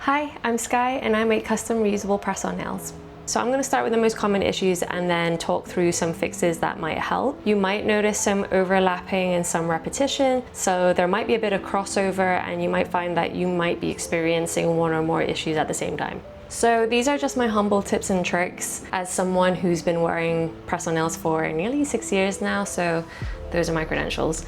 Hi, I'm Sky and I make custom reusable press-on nails. So I'm going to start with the most common issues and then talk through some fixes that might help. You might notice some overlapping and some repetition, so there might be a bit of crossover and you might find that you might be experiencing one or more issues at the same time. So these are just my humble tips and tricks as someone who's been wearing press-on nails for nearly 6 years now, so those are my credentials.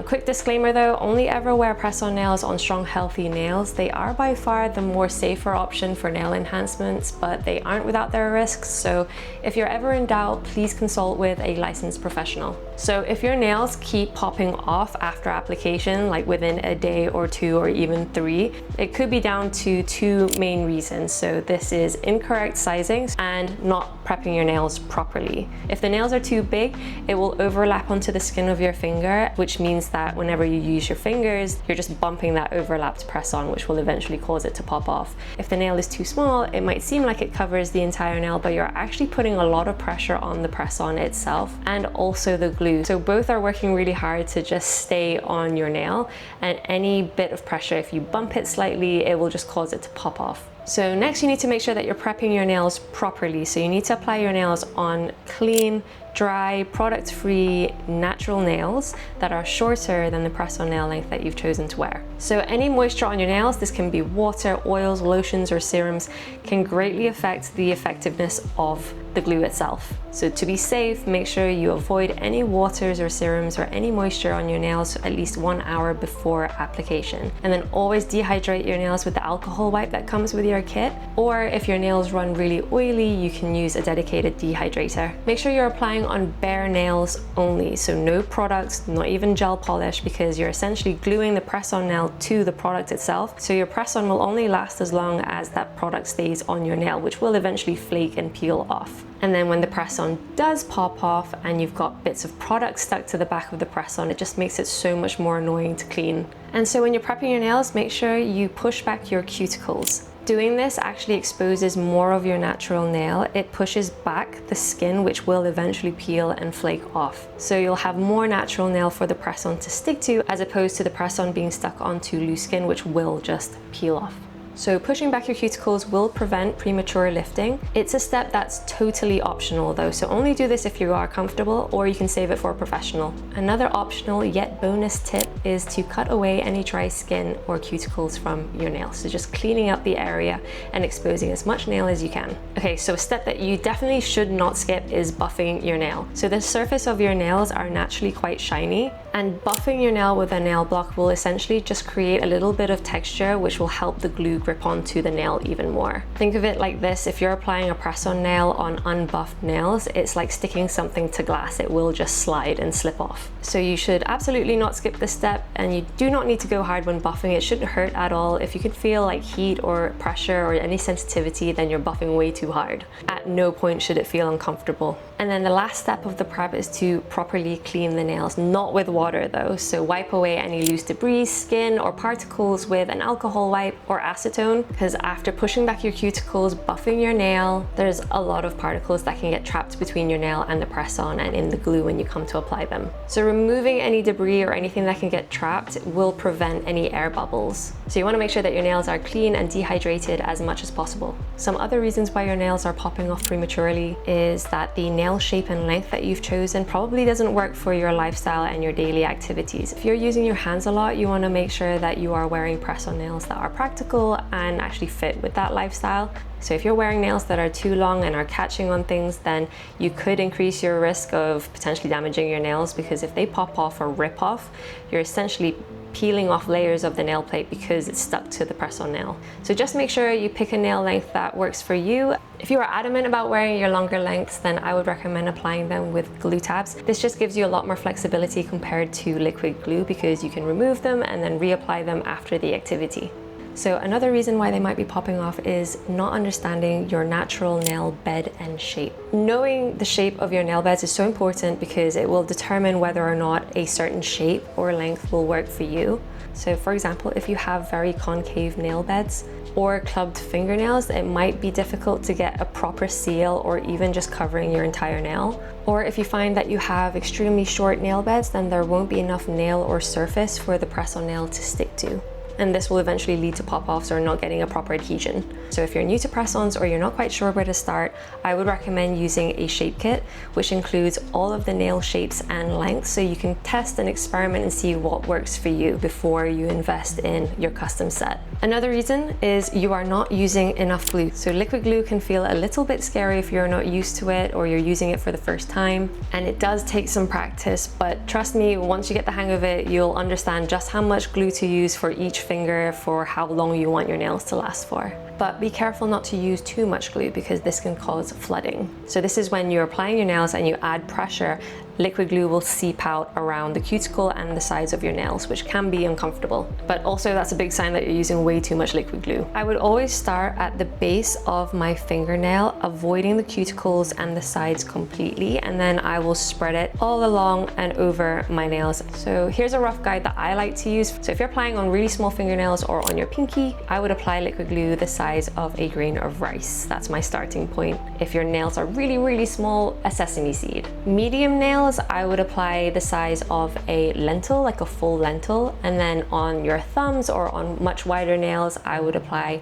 Quick disclaimer though, only ever wear press-on nails on strong, healthy nails. They are by far the more safer option for nail enhancements, but they aren't without their risks. So if you're ever in doubt, please consult with a licensed professional. So if your nails keep popping off after application, like within a day or two or even 3, it could be down to 2 main reasons. So this is incorrect sizing and not prepping your nails properly. If the nails are too big, it will overlap onto the skin of your finger, which means that whenever you use your fingers, you're just bumping that overlapped press-on, which will eventually cause it to pop off. If the nail is too small, it might seem like it covers the entire nail, but you're actually putting a lot of pressure on the press-on itself and also the glue. So both are working really hard to just stay on your nail, and any bit of pressure, if you bump it slightly, it will just cause it to pop off. So next you need to make sure that you're prepping your nails properly. So you need to apply your nails on clean, dry, product-free, natural nails that are shorter than the press-on nail length that you've chosen to wear. So any moisture on your nails, this can be water, oils, lotions, or serums, can greatly affect the effectiveness of the glue itself. So to be safe, make sure you avoid any waters or serums or any moisture on your nails at least 1 hour before application. And then always dehydrate your nails with the alcohol wipe that comes with your kit. Or if your nails run really oily, you can use a dedicated dehydrator. Make sure you're applying on bare nails only, so no products, not even gel polish, because you're essentially gluing the press-on nail to the product itself. So your press-on will only last as long as that product stays on your nail, which will eventually flake and peel off. And then when the press-on does pop off and you've got bits of product stuck to the back of the press-on, it just makes it so much more annoying to clean. And so when you're prepping your nails, make sure you push back your cuticles. Doing this actually exposes more of your natural nail. It pushes back the skin, which will eventually peel and flake off. So you'll have more natural nail for the press-on to stick to, as opposed to the press-on being stuck onto loose skin, which will just peel off. So pushing back your cuticles will prevent premature lifting. It's a step that's totally optional though, so only do this if you are comfortable, or you can save it for a professional. Another optional yet bonus tip is to cut away any dry skin or cuticles from your nails. So just cleaning up the area and exposing as much nail as you can. Okay, so a step that you definitely should not skip is buffing your nail. So the surface of your nails are naturally quite shiny, and buffing your nail with a nail block will essentially just create a little bit of texture, which will help the glue grip onto the nail even more. Think of it like this: if you're applying a press-on nail on unbuffed nails, it's like sticking something to glass. It will just slide and slip off. So you should absolutely not skip this step, and you do not need to go hard when buffing. It shouldn't hurt at all. If you can feel like heat or pressure or any sensitivity, then you're buffing way too hard. At no point should it feel uncomfortable. And then the last step of the prep is to properly clean the nails, not with water though. So wipe away any loose debris, skin, or particles with an alcohol wipe or acetone, because after pushing back your cuticles, buffing your nail, there's a lot of particles that can get trapped between your nail and the press-on and in the glue when you come to apply them. So removing any debris or anything that can get trapped will prevent any air bubbles. So you want to make sure that your nails are clean and dehydrated as much as possible. Some other reasons why your nails are popping off prematurely is that the nail shape and length that you've chosen probably doesn't work for your lifestyle and your daily activities. If you're using your hands a lot, you want to make sure that you are wearing press-on nails that are practical and actually fit with that lifestyle. So if you're wearing nails that are too long and are catching on things, then you could increase your risk of potentially damaging your nails, because if they pop off or rip off, you're essentially peeling off layers of the nail plate because it's stuck to the press-on nail. So just make sure you pick a nail length that works for you. If you are adamant about wearing your longer lengths, then I would recommend applying them with glue tabs. This just gives you a lot more flexibility compared to liquid glue, because you can remove them and then reapply them after the activity. So another reason why they might be popping off is not understanding your natural nail bed and shape. Knowing the shape of your nail beds is so important, because it will determine whether or not a certain shape or length will work for you. So for example, if you have very concave nail beds or clubbed fingernails, it might be difficult to get a proper seal or even just covering your entire nail. Or if you find that you have extremely short nail beds, then there won't be enough nail or surface for the press-on nail to stick to. and this will eventually lead to pop-offs or not getting a proper adhesion. So if you're new to press-ons or you're not quite sure where to start, I would recommend using a shape kit, which includes all of the nail shapes and lengths, so you can test and experiment and see what works for you before you invest in your custom set. Another reason is you are not using enough glue. So liquid glue can feel a little bit scary if you're not used to it or you're using it for the first time, and it does take some practice, but trust me, once you get the hang of it, you'll understand just how much glue to use for each finger for how long you want your nails to last for. But be careful not to use too much glue because this can cause flooding. So this is when you're applying your nails and you add pressure, liquid glue will seep out around the cuticle and the sides of your nails, which can be uncomfortable. But also that's a big sign that you're using way too much liquid glue. I would always start at the base of my fingernail, avoiding the cuticles and the sides completely, and then I will spread it all along and over my nails. So here's a rough guide that I like to use. So if you're applying on really small fingernails or on your pinky, I would apply liquid glue the size of a grain of rice. That's my starting point. If your nails are really, really small, a sesame seed. Medium nails, I would apply the size of a lentil, like a full lentil, and then on your thumbs or on much wider nails, I would apply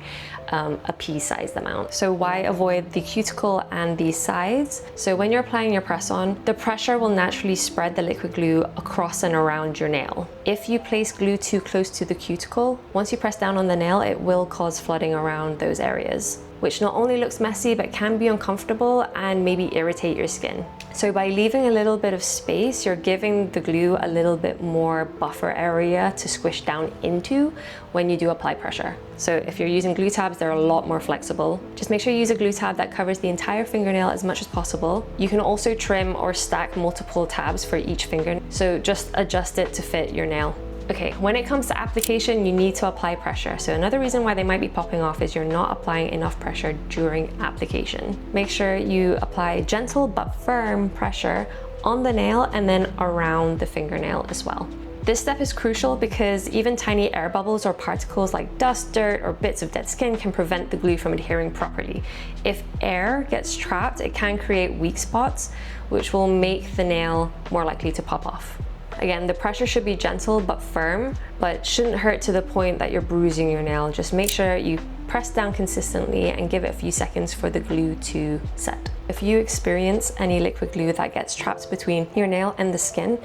a pea-sized amount. So why avoid the cuticle and the sides? So when you're applying your press-on, the pressure will naturally spread the liquid glue across and around your nail. If you place glue too close to the cuticle, once you press down on the nail, it will cause flooding around those areas, which not only looks messy, but can be uncomfortable and maybe irritate your skin. So by leaving a little bit of space, you're giving the glue a little bit more buffer area to squish down into when you do apply pressure. So if you're using glue tabs, they're a lot more flexible. Just make sure you use a glue tab that covers the entire fingernail as much as possible. You can also trim or stack multiple tabs for each finger, so just adjust it to fit your nail. Okay, when it comes to application, you need to apply pressure. So another reason why they might be popping off is you're not applying enough pressure during application. Make sure you apply gentle but firm pressure on the nail and then around the fingernail as well. This step is crucial because even tiny air bubbles or particles like dust, dirt, or bits of dead skin can prevent the glue from adhering properly. If air gets trapped, it can create weak spots, which will make the nail more likely to pop off. Again, the pressure should be gentle but firm, but shouldn't hurt to the point that you're bruising your nail. Just make sure you press down consistently and give it a few seconds for the glue to set. If you experience any liquid glue that gets trapped between your nail and the skin,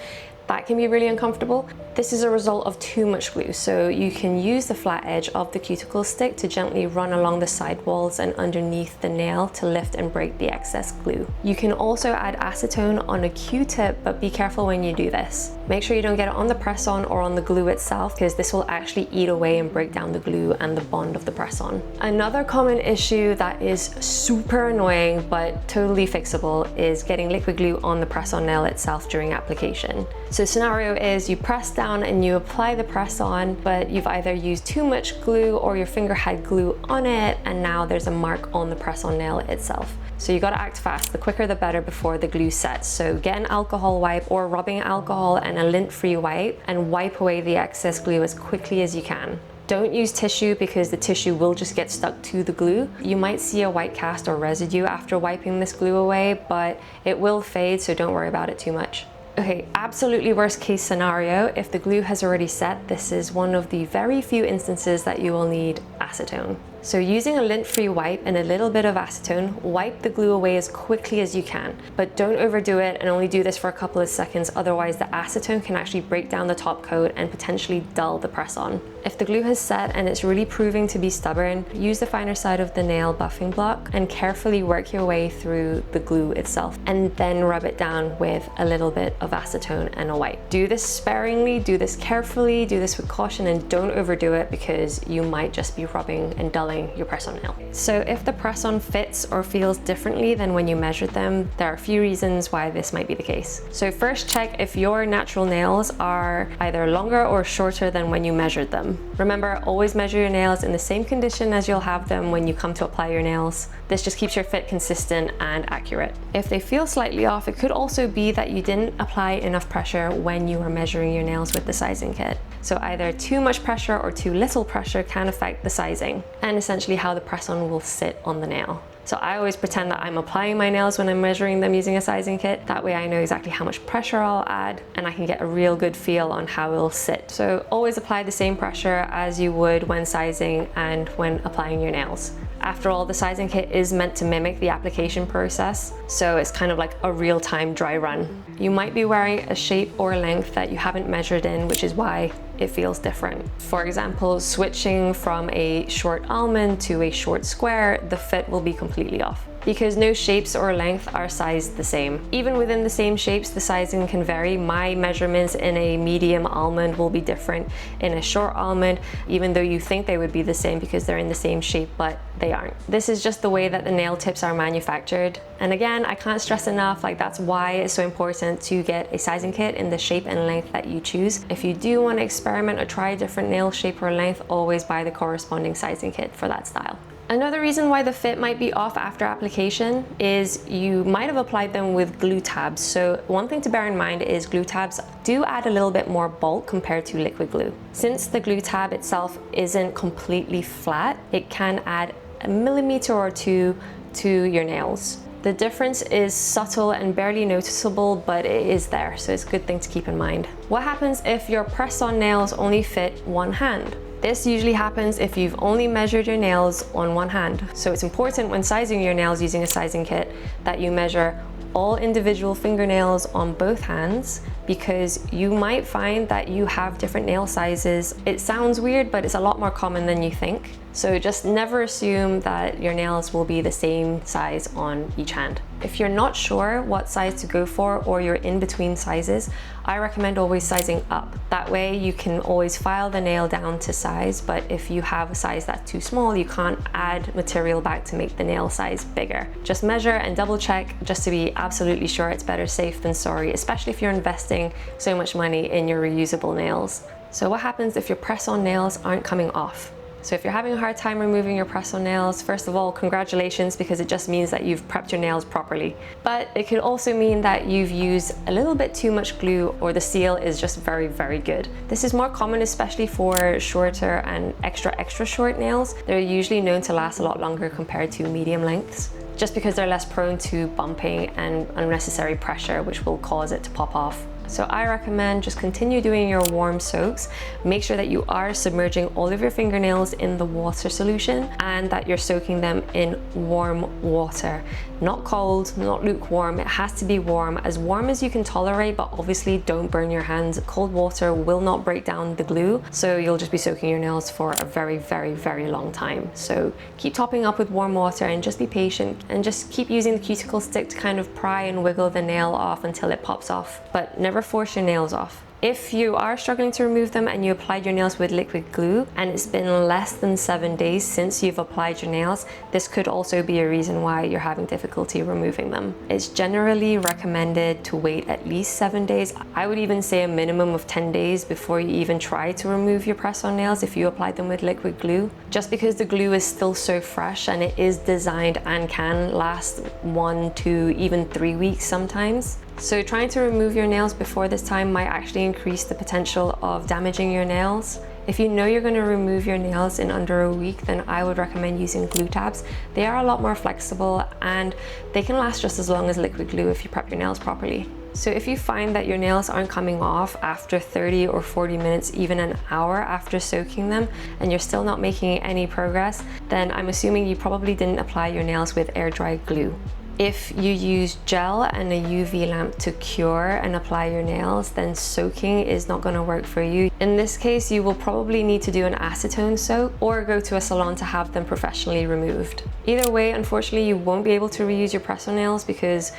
that can be really uncomfortable. This is a result of too much glue, so you can use the flat edge of the cuticle stick to gently run along the side walls and underneath the nail to lift and break the excess glue. You can also add acetone on a Q-tip, but be careful when you do this. Make sure you don't get it on the press-on or on the glue itself, because this will actually eat away and break down the glue and the bond of the press-on. Another common issue that is super annoying but totally fixable is getting liquid glue on the press-on nail itself during application. So the scenario is you press down and you apply the press-on, but you've either used too much glue or your finger had glue on it and now there's a mark on the press-on nail itself. So you gotta act fast, the quicker the better before the glue sets. So get an alcohol wipe or rubbing alcohol and a lint-free wipe and wipe away the excess glue as quickly as you can. Don't use tissue because the tissue will just get stuck to the glue. You might see a white cast or residue after wiping this glue away, but it will fade, so don't worry about it too much. Okay, absolutely worst case scenario, if the glue has already set, this is one of the very few instances that you will need acetone. So using a lint-free wipe and a little bit of acetone, wipe the glue away as quickly as you can, but don't overdo it and only do this for a couple of seconds, otherwise the acetone can actually break down the top coat and potentially dull the press-on. If the glue has set and it's really proving to be stubborn, use the finer side of the nail buffing block and carefully work your way through the glue itself and then rub it down with a little bit of acetone and a wipe. Do this sparingly, do this carefully, do this with caution, and don't overdo it because you might just be rubbing and dulling your press-on nail. So if the press-on fits or feels differently than when you measured them, there are a few reasons why this might be the case. So first, check if your natural nails are either longer or shorter than when you measured them. Remember, always measure your nails in the same condition as you'll have them when you come to apply your nails. This just keeps your fit consistent and accurate. If they feel slightly off, it could also be that you didn't apply enough pressure when you were measuring your nails with the sizing kit. So either too much pressure or too little pressure can affect the sizing and essentially how the press-on will sit on the nail. So I always pretend that I'm applying my nails when I'm measuring them using a sizing kit. That way I know exactly how much pressure I'll add and I can get a real good feel on how it'll sit. So always apply the same pressure as you would when sizing and when applying your nails. After all, the sizing kit is meant to mimic the application process, so it's kind of like a real-time dry run. You might be wearing a shape or length that you haven't measured in, which is why it feels different. For example, switching from a short almond to a short square, the fit will be completely off, because no shapes or length are sized the same. Even within the same shapes, the sizing can vary. My measurements in a medium almond will be different in a short almond, even though you think they would be the same because they're in the same shape, but they aren't. This is just the way that the nail tips are manufactured. And again, I can't stress enough, like that's why it's so important to get a sizing kit in the shape and length that you choose. If you do want to experiment or try a different nail shape or length, always buy the corresponding sizing kit for that style. Another reason why the fit might be off after application is you might have applied them with glue tabs. So one thing to bear in mind is glue tabs do add a little bit more bulk compared to liquid glue. Since the glue tab itself isn't completely flat, it can add a millimeter or two to your nails. The difference is subtle and barely noticeable, but it is there, so it's a good thing to keep in mind. What happens if your press-on nails only fit one hand? This usually happens if you've only measured your nails on one hand. So it's important when sizing your nails using a sizing kit that you measure all individual fingernails on both hands, because you might find that you have different nail sizes. It sounds weird, but it's a lot more common than you think. So just never assume that your nails will be the same size on each hand. If you're not sure what size to go for, or you're in between sizes, I recommend always sizing up. That way you can always file the nail down to size, but if you have a size that's too small, you can't add material back to make the nail size bigger. Just measure and double check just to be absolutely sure. It's better safe than sorry, especially if you're investing so much money in your reusable nails. So what happens if your press-on nails aren't coming off? So if you're having a hard time removing your press-on nails, first of all, congratulations, because it just means that you've prepped your nails properly. But it could also mean that you've used a little bit too much glue, or the seal is just very, very good. This is more common, especially for shorter and extra short nails. They're usually known to last a lot longer compared to medium lengths, just because they're less prone to bumping and unnecessary pressure, which will cause it to pop off. So I recommend just continue doing your warm soaks. Make sure that you are submerging all of your fingernails in the water solution and that you're soaking them in warm water. Not cold, not lukewarm. It has to be warm as you can tolerate, but obviously don't burn your hands. Cold water will not break down the glue, so you'll just be soaking your nails for a very, very, very long time. So keep topping up with warm water and just be patient, and just keep using the cuticle stick to kind of pry and wiggle the nail off until it pops off, but never force your nails off. If you are struggling to remove them and you applied your nails with liquid glue and it's been less than 7 days since you've applied your nails, this could also be a reason why you're having difficulty removing them. It's generally recommended to wait at least 7 days. I would even say a minimum of 10 days before you even try to remove your press-on nails if you applied them with liquid glue, just because the glue is still so fresh and it is designed and can last 1, 2, even 3 weeks sometimes. So trying to remove your nails before this time might actually increase the potential of damaging your nails. If you know you're going to remove your nails in under a week, then I would recommend using glue tabs. They are a lot more flexible and they can last just as long as liquid glue if you prep your nails properly. So if you find that your nails aren't coming off after 30 or 40 minutes, even an hour after soaking them, and you're still not making any progress, then I'm assuming you probably didn't apply your nails with air dry glue. If you use gel and a UV lamp to cure and apply your nails, then soaking is not going to work for you. In this case, you will probably need to do an acetone soak or go to a salon to have them professionally removed. Either way, unfortunately, you won't be able to reuse your press-on nails because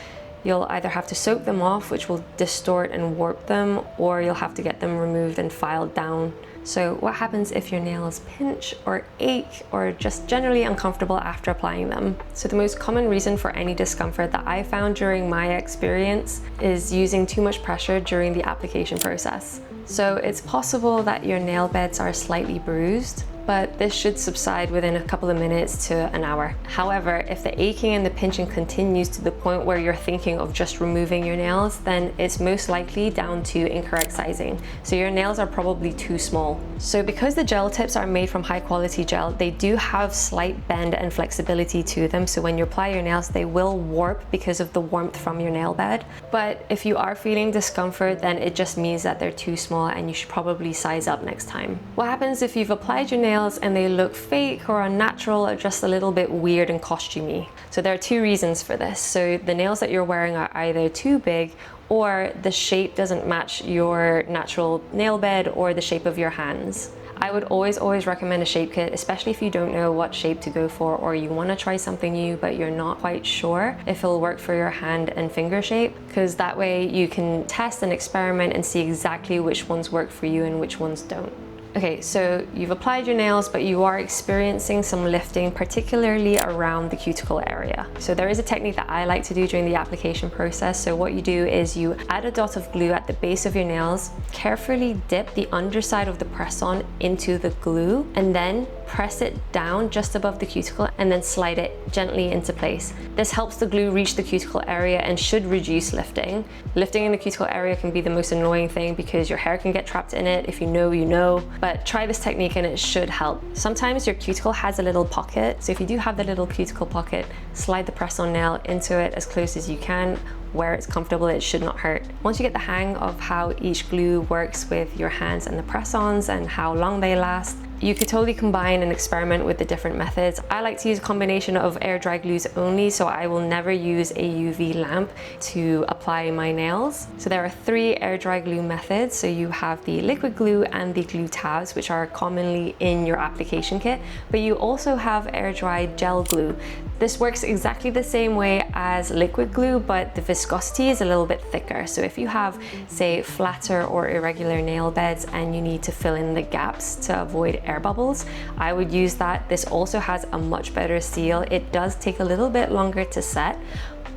you'll either have to soak them off, which will distort and warp them, or you'll have to get them removed and filed down. So what happens if your nails pinch or ache or just generally uncomfortable after applying them? So the most common reason for any discomfort that I found during my experience is using too much pressure during the application process. So it's possible that your nail beds are slightly bruised, but this should subside within a couple of minutes to an hour. However, if the aching and the pinching continues to the point where you're thinking of just removing your nails, then it's most likely down to incorrect sizing. So your nails are probably too small. So because the gel tips are made from high quality gel, they do have slight bend and flexibility to them. So when you apply your nails, they will warp because of the warmth from your nail bed. But if you are feeling discomfort, then it just means that they're too small and you should probably size up next time. What happens if you've applied your nails and they look fake or unnatural or just a little bit weird and costumey? So there are two reasons for this. So the nails that you're wearing are either too big, or the shape doesn't match your natural nail bed or the shape of your hands. I would always recommend a shape kit, especially if you don't know what shape to go for, or you want to try something new but you're not quite sure if it'll work for your hand and finger shape, because that way you can test and experiment and see exactly which ones work for you and which ones don't. Okay, so you've applied your nails, but you are experiencing some lifting, particularly around the cuticle area. So there is a technique that I like to do during the application process. So what you do is you add a dot of glue at the base of your nails, carefully dip the underside of the press-on into the glue, and then press it down just above the cuticle and then slide it gently into place. This helps the glue reach the cuticle area and should reduce lifting. Lifting in the cuticle area can be the most annoying thing because your hair can get trapped in it. If you know, you know. But try this technique and it should help. Sometimes your cuticle has a little pocket, so if you do have the little cuticle pocket, slide the press-on nail into it as close as you can, where it's comfortable. It should not hurt. Once you get the hang of how each glue works with your hands and the press-ons and how long they last, you could totally combine and experiment with the different methods. I like to use a combination of air dry glues only, so I will never use a UV lamp to apply my nails. So there are 3 air dry glue methods. So you have the liquid glue and the glue tabs, which are commonly in your application kit, but you also have air dry gel glue. This works exactly the same way as liquid glue, but the viscosity is a little bit thicker. So if you have, say, flatter or irregular nail beds and you need to fill in the gaps to avoid air bubbles, I would use that. This also has a much better seal. It does take a little bit longer to set,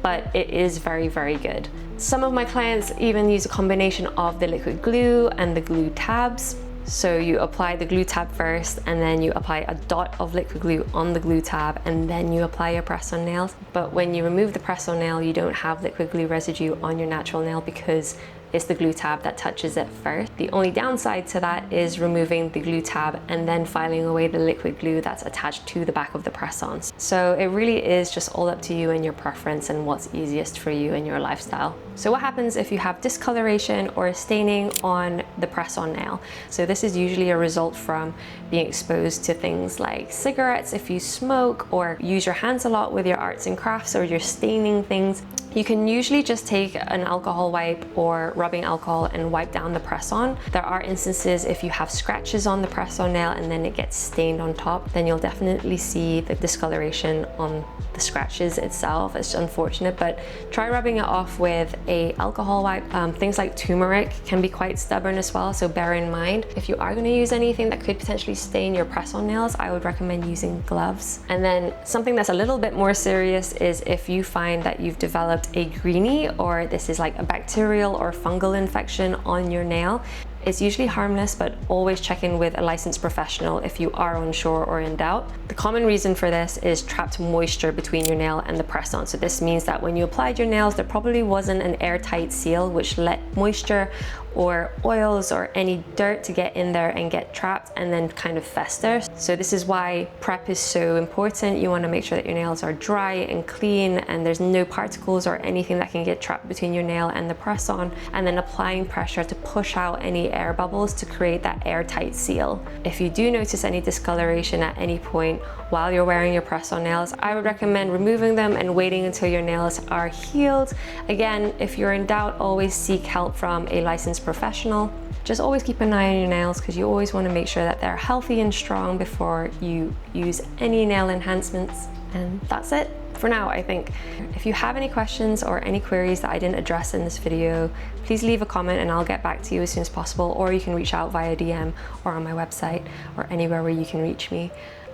but it is very, very good. Some of my clients even use a combination of the liquid glue and the glue tabs. So you apply the glue tab first, and then you apply a dot of liquid glue on the glue tab, and then you apply your press-on nails. But when you remove the press-on nail, you don't have liquid glue residue on your natural nail because it's the glue tab that touches it first. The only downside to that is removing the glue tab and then filing away the liquid glue that's attached to the back of the press-ons. So it really is just all up to you and your preference and what's easiest for you and your lifestyle. So what happens if you have discoloration or staining on the press-on nail? So this is usually a result from being exposed to things like cigarettes if you smoke, or use your hands a lot with your arts and crafts, or you're staining things. You can usually just take an alcohol wipe or rubbing alcohol and wipe down the press-on. There are instances if you have scratches on the press-on nail and then it gets stained on top, then you'll definitely see the discoloration on the scratches itself. It's unfortunate, but try rubbing it off with a alcohol wipe. Things like turmeric can be quite stubborn as well, so bear in mind if you are going to use anything that could potentially stain your press-on nails, I would recommend using gloves. And then something that's a little bit more serious is if you find that you've developed a greenie, or this is like a bacterial or fungal infection on your nail. It's usually harmless, but always check in with a licensed professional if you are unsure or in doubt. The common reason for this is trapped moisture between your nail and the press-on. So this means that when you applied your nails, there probably wasn't an airtight seal which let moisture or oils or any dirt to get in there and get trapped and then kind of fester. So this is why prep is so important. You want to make sure that your nails are dry and clean and there's no particles or anything that can get trapped between your nail and the press-on, and then applying pressure to push out any air bubbles to create that airtight seal. If you do notice any discoloration at any point while you're wearing your press-on nails, I would recommend removing them and waiting until your nails are healed. Again, if you're in doubt, always seek help from a licensed professional. Just always keep an eye on your nails because you always want to make sure that they're healthy and strong before you use any nail enhancements. And that's it for now, I think. If you have any questions or any queries that I didn't address in this video, please leave a comment and I'll get back to you as soon as possible, or you can reach out via DM or on my website or anywhere where you can reach me.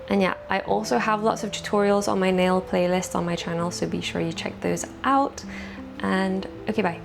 And yeah, I also have lots of tutorials on my nail playlist on my channel, so be sure you check those out. And okay, bye.